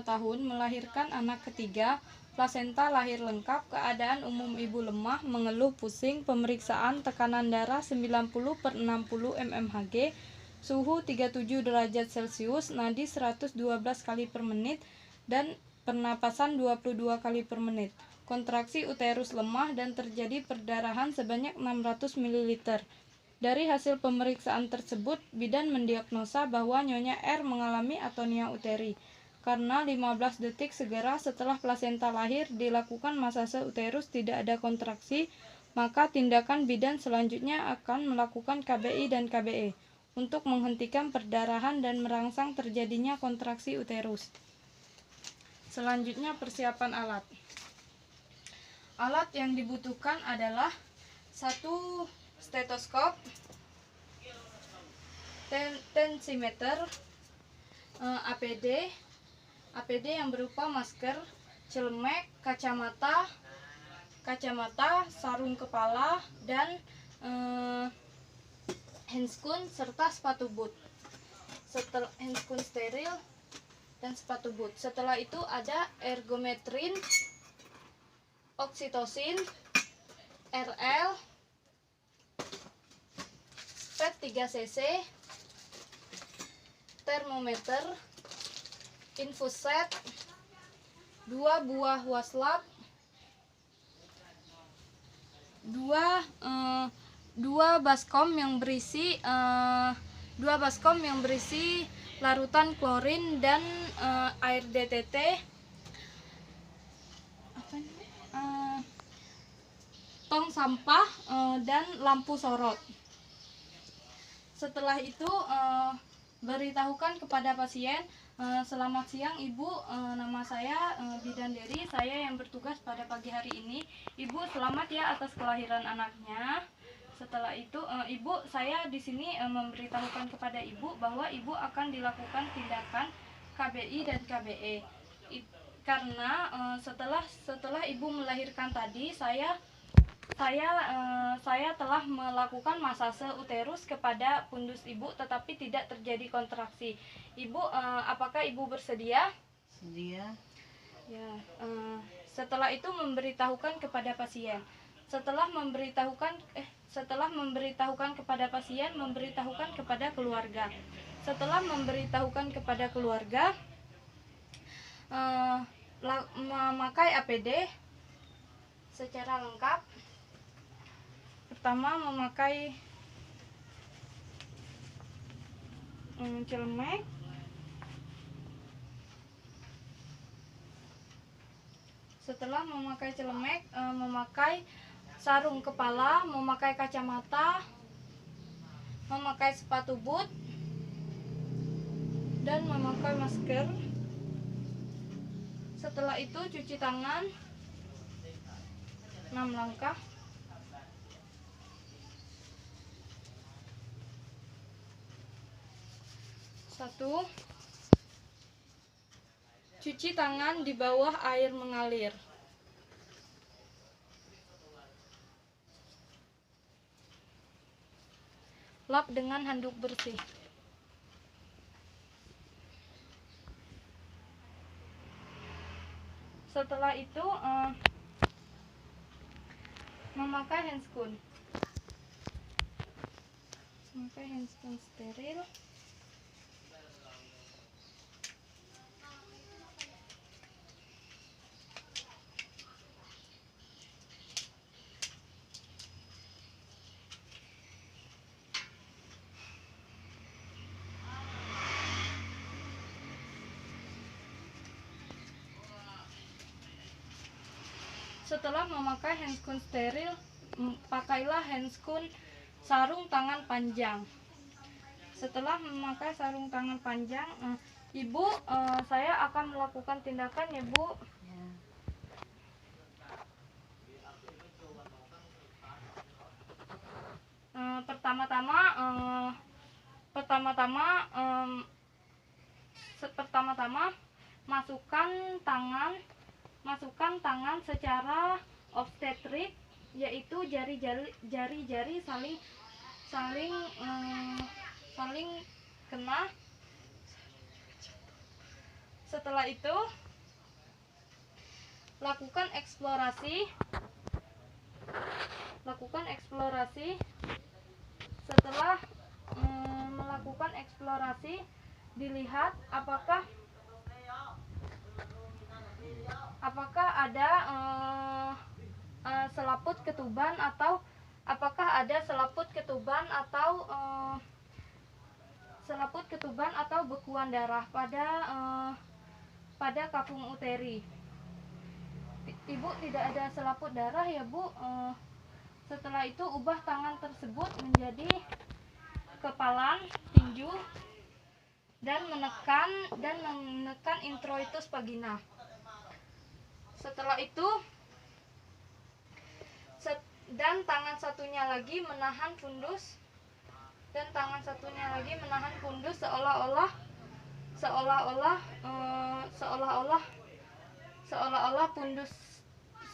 tahun melahirkan anak ketiga, plasenta lahir lengkap, keadaan umum ibu lemah, mengeluh pusing, pemeriksaan tekanan darah 90/60 mmHg, suhu 37 derajat Celcius, nadi 112 kali per menit, dan pernapasan 22 kali per menit. Kontraksi uterus lemah dan terjadi perdarahan sebanyak 600 ml. Dari hasil pemeriksaan tersebut, bidan mendiagnosa bahwa Nyonya R mengalami atonia uteri. Karena 15 detik segera setelah plasenta lahir dilakukan masase uterus tidak ada kontraksi, maka tindakan bidan selanjutnya akan melakukan KBI dan KBE untuk menghentikan perdarahan dan merangsang terjadinya kontraksi uterus. Selanjutnya persiapan alat. Alat yang dibutuhkan adalah 1 stetoskop, tensimeter, APD yang berupa masker, celemek, kacamata, sarung kepala, dan handscoon serta sepatu boot. Setelah handscoon steril dan sepatu boot. Setelah itu ada ergometrin, oksitosin, RL, spet 3 cc, termometer, infuset, 2 buah waslap, 2 baskom yang berisi larutan klorin dan air DTT, tong sampah, dan lampu sorot. Setelah itu beritahukan kepada pasien, selamat siang Ibu, nama saya Bidan Dery, saya yang bertugas pada pagi hari ini. Ibu selamat ya atas kelahiran anaknya. Setelah itu Ibu, saya di sini memberitahukan kepada Ibu bahwa Ibu akan dilakukan tindakan KBI dan KBE. Karena setelah Ibu melahirkan tadi, saya telah melakukan masase uterus kepada pundus Ibu, tetapi tidak terjadi kontraksi. Ibu, apakah Ibu bersedia? Sedia. Ya. Setelah itu memberitahukan kepada pasien. Setelah memberitahukan kepada pasien, memberitahukan kepada keluarga. Setelah memberitahukan kepada keluarga, memakai APD secara lengkap. Pertama memakai celemek, setelah memakai celemek, memakai sarung kepala, memakai kacamata, memakai sepatu boot, dan memakai masker. Setelah itu cuci tangan 6 langkah. Satu, cuci tangan di bawah air mengalir. Lap dengan handuk bersih. Setelah itu memakai handscoon. Memakai handscoon steril. Setelah memakai handscoon steril, pakailah handscoon sarung tangan panjang. Setelah memakai sarung tangan panjang, Ibu, saya akan melakukan tindakan ya Bu. Pertama-tama masukkan tangan secara obstetrik, yaitu jari-jari saling kena. Setelah itu lakukan eksplorasi. Setelah melakukan eksplorasi, dilihat apakah ada selaput ketuban atau bekuan darah pada kapung uteri. Ibu tidak ada selaput darah ya Bu. Setelah itu ubah tangan tersebut menjadi kepalan tinju dan menekan introitus vagina. Setelah itu dan tangan satunya lagi menahan fundus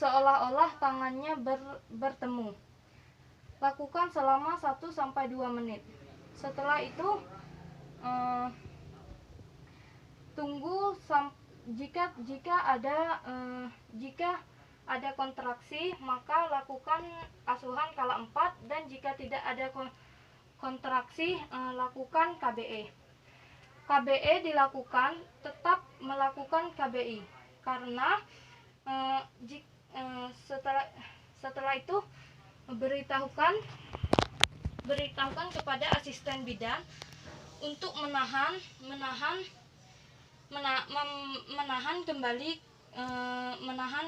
seolah-olah tangannya bertemu. Lakukan selama 1-2 menit. Setelah itu tunggu jika ada kontraksi, maka lakukan asuhan kala 4, dan jika tidak ada kontraksi, lakukan KBE. KBE dilakukan, tetap melakukan KBI, karena setelah itu beritahukan kepada asisten bidan untuk menahan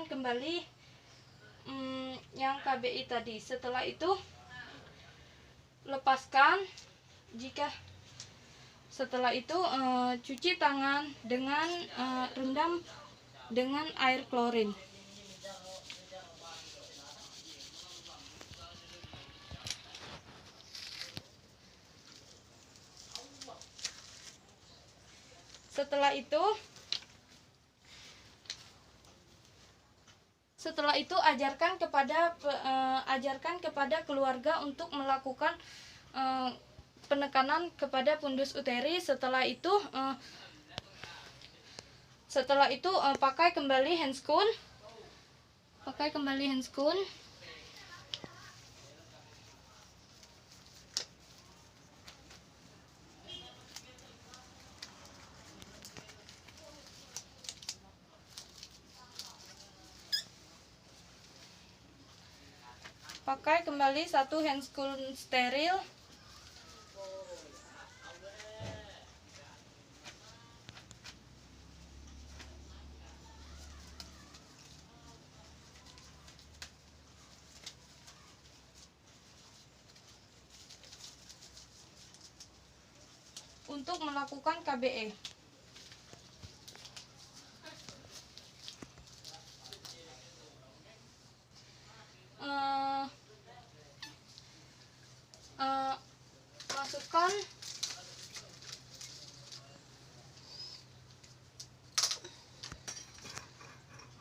kembali yang KBI tadi. Setelah itu lepaskan. Setelah itu cuci tangan dengan rendam dengan air klorin. Setelah itu ajarkan kepada keluarga untuk melakukan penekanan kepada fundus uteri. Setelah itu pakai kembali handscoon. Pakai kembali 1 handscoon steril. Untuk melakukan KBE.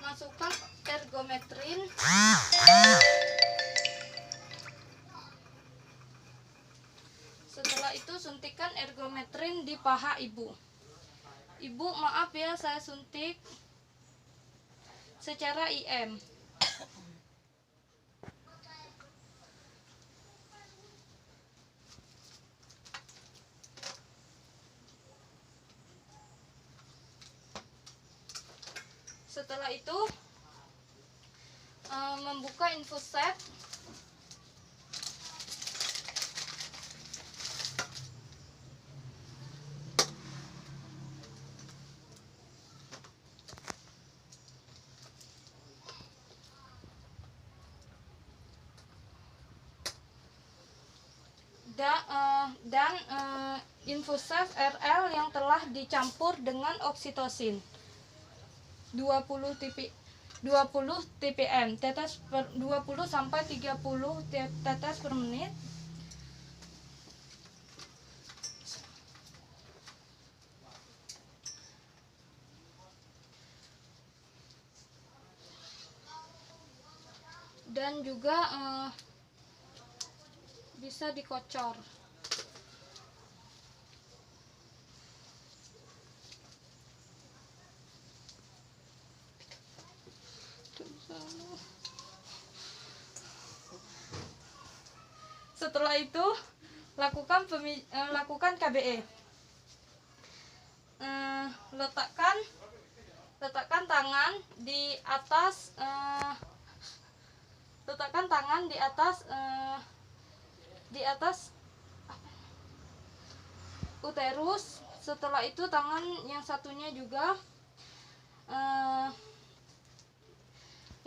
Masukkan ergometrin. Setelah itu suntikan ergometrin di paha ibu. Ibu, maaf ya, saya suntik secara IM. Setelah itu membuka infuset. Dan infuset RL yang telah dicampur dengan oksitosin 20 ppm, tetes per 20 sampai 30 tetes per menit. Dan juga bisa dikocor. Setelah itu lakukan KBE. Letakkan tangan di atas uterus. Setelah itu tangan yang satunya juga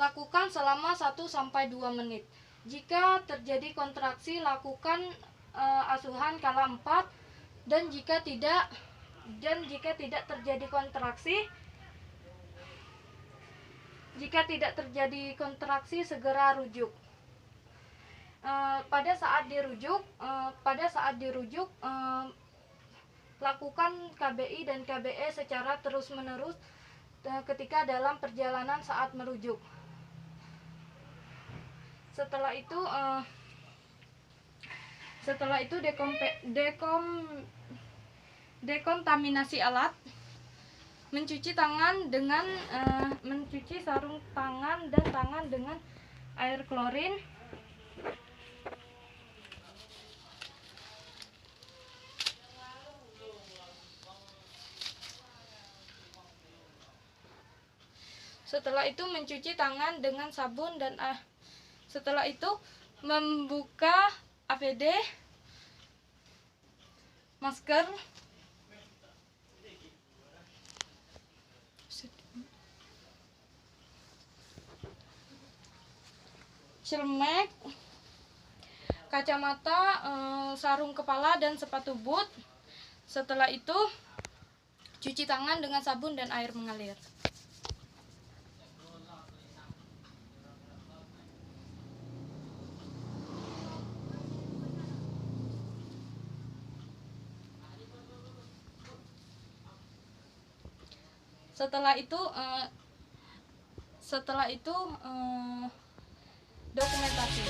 lakukan selama 1-2 menit. Jika terjadi kontraksi, lakukan asuhan kala 4, dan jika tidak terjadi kontraksi, segera rujuk. Pada saat dirujuk, lakukan KBI dan KBE secara terus-menerus ketika dalam perjalanan saat merujuk. Setelah itu dekontaminasi alat. Mencuci sarung tangan dan tangan dengan air klorin. Setelah itu mencuci tangan dengan sabun dan setelah itu membuka APD, masker, celmek, kacamata, sarung kepala, dan sepatu boot. Setelah itu cuci tangan dengan sabun dan air mengalir. Setelah itu dokumentasi.